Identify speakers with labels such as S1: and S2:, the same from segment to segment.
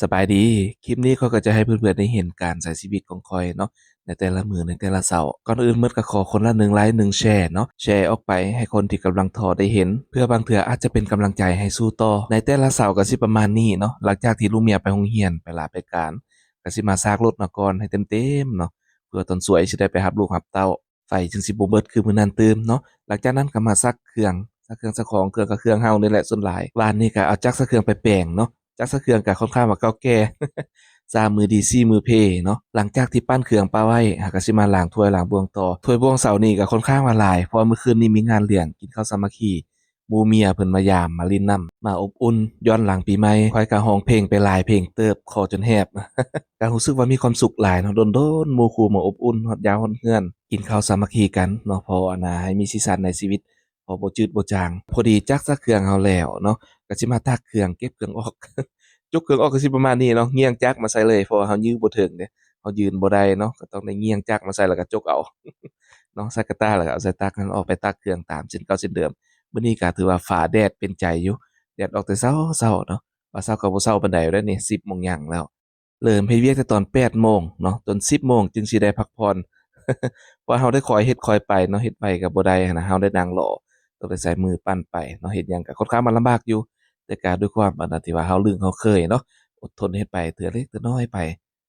S1: สบายดีคลิปนี้เขาก็จะให้เพื่อนๆได้เห็นการใช้ชีวิตของข้อยเนาะในแต่ละมื้อในแต่ละเช้าก่อนอื่นหมดก็ขอคนละ1ไลก์1แชร์เนาะแชร์ออกไปให้คนที่กำลังท้อได้เห็นเพื่อบางเทื่ออาจจะเป็นกำลังใจให้สู้ต่อในแต่ละเช้าก็สิประมาณนี้เนาะหลังจากที่ลูกเมียไปโรงเรียนไปลาไปการก็สิมาซากรถมาก่อนให้เต็มๆเนาะเพื่อตอนสวยสิได้ไปรับลูกรับเต้าไฟจึงสิบ่เบิดคือมื้อนั้นตื่มเนาะหลังจากนั้นก็มาซักเครื่องซักของเครื่องก็เครื่องเฮานี่แหละส่วนหลายบ้านนี้ก็เอาจักรซักเครื่องไปแปลงเนาะ จักสะเคืองก็ค่อนข้างว่าเก่าแก่3มือดี4มือเพเนาะหลังจากที่ปั้นเครื่องปาไว้ก็สิมาล้างถ้วยล้างบวงต่อถ้วยบวงเสาร์นี้ก็ค่อนข้างว่าหลายเพราะว่าเมื่อคืนนี้มีงานเลี้ยงกินข้าวสามัคคีหมู่เมียเพิ่นมายามมาลิ้นน้ำมาอบอุ่นย้อนหลังปีใหม่ข้อยก็ร้องเพลงไปหลายเพลงเติบคอจนแหบก็รู้สึกว่ามีความสุขหลายเนาะโดนๆหมู่คู่มาอบอุ่นฮอดยามฮอดเรือนกินข้าวสามัคคีกันเนาะเพราะว่าให้มีสีสันในชีวิตพอบ่จืดบ่จางพอดีจักสะเครื่องเฮาแล้วเนาะก็สิมาตักเครื่องเก็บเครื่องออก ยกเครื่องออกก็สิประมาณนี้เนาะเงี่ยงจักรมาใส่เลยเพราะว่าเรายื้อบ่ถึงเด้เรายืนบ่ได้เนาะก็ต้องได้เงี่ยงจักรมาใส่แล้วก็จกเอาเนาะใส่กระตาแล้วก็เอาใส่ตักนั้นออกไปตักเครื่องตามเส้นเก่าเส้นเดิมมื้อนี้ก็ถือว่าฟ้าแดดเป็นใจอยู่แดดออกแต่เช้าๆเนาะว่าเช้าก็บ่เช้าปานใดแล้วนี่10โมงหยังแล้วเริ่มเฮ็ดเวียกแต่ตอน8โมงเนาะจน10โมงจึงสิได้พักผ่อนเพราะเราได้คอยเฮ็ดคอยไปเนาะเฮ็ดไปก็บ่ได้หั้นนะเราได้นั่งรอต้องได้ใช้มือปั้นไปเนาะเฮ็ดหยังก็ค่อนข้างมันลำบากอยู่แต่ก็ด้วยความอันนั้นที่ว่าเราลึงเราเคยเนาะ อดทนเฮ็ดไปเทื่อเล็กเทื่อน้อยไป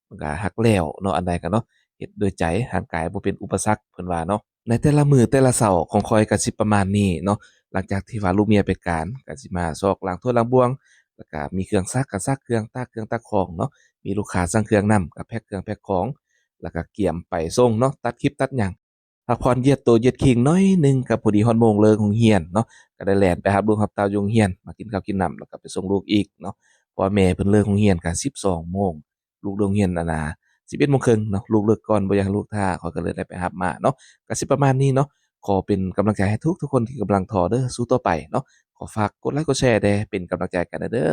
S1: มันก็หักแล้วเนาะอันใดก็เนาะเฮ็ดด้วยใจร่างกายบ่เป็นอุปสรรคเพิ่นว่าเนาะในแต่ละมื้อแต่ละเช้าของข้อยก็สิประมาณนี้เนาะหลังจากที่ว่าลูกเมียไปการก็สิมาซอกล้างถ้วยล้างบวงแล้วก็มีเครื่องซักก็ซักเครื่องตากเครื่องตากของเนาะมีลูกค้าสั่งเครื่องนำก็แพ็กเครื่องแพ็กของแล้วก็เกียมไปส่งเนาะตัดคลิปตัดหยังพักผ่อนเหยียดโตเหยียดขิงน้อยหนึ่งก็พอดีฮอดโมงเลิกโรงเรียนเนาะก็ได้แล่นไปรับลูกรับเต้าอยู่โรงเรียนมากินข้าวกินน้ำแล้วก็ไปส่งลูกอีกเนาะ เพราะว่าแม่เพิ่นเลิกโรงเรียนก็12โมงลูกเลิกโรงเรียน11โมงครึ่งเนาะลูกเลิกก่อนบ่อยากให้ลูกท่าข้อยก็เลยได้ไปรับมาเนาะก็สิประมาณนี้เนาะขอเป็นกำลังใจให้ทุกๆคนที่กำลังท้อเด้อสู้ต่อไปเนาะขอฝากกดไลก์กดแชร์แด่เป็นกำลังใจกันเด้อ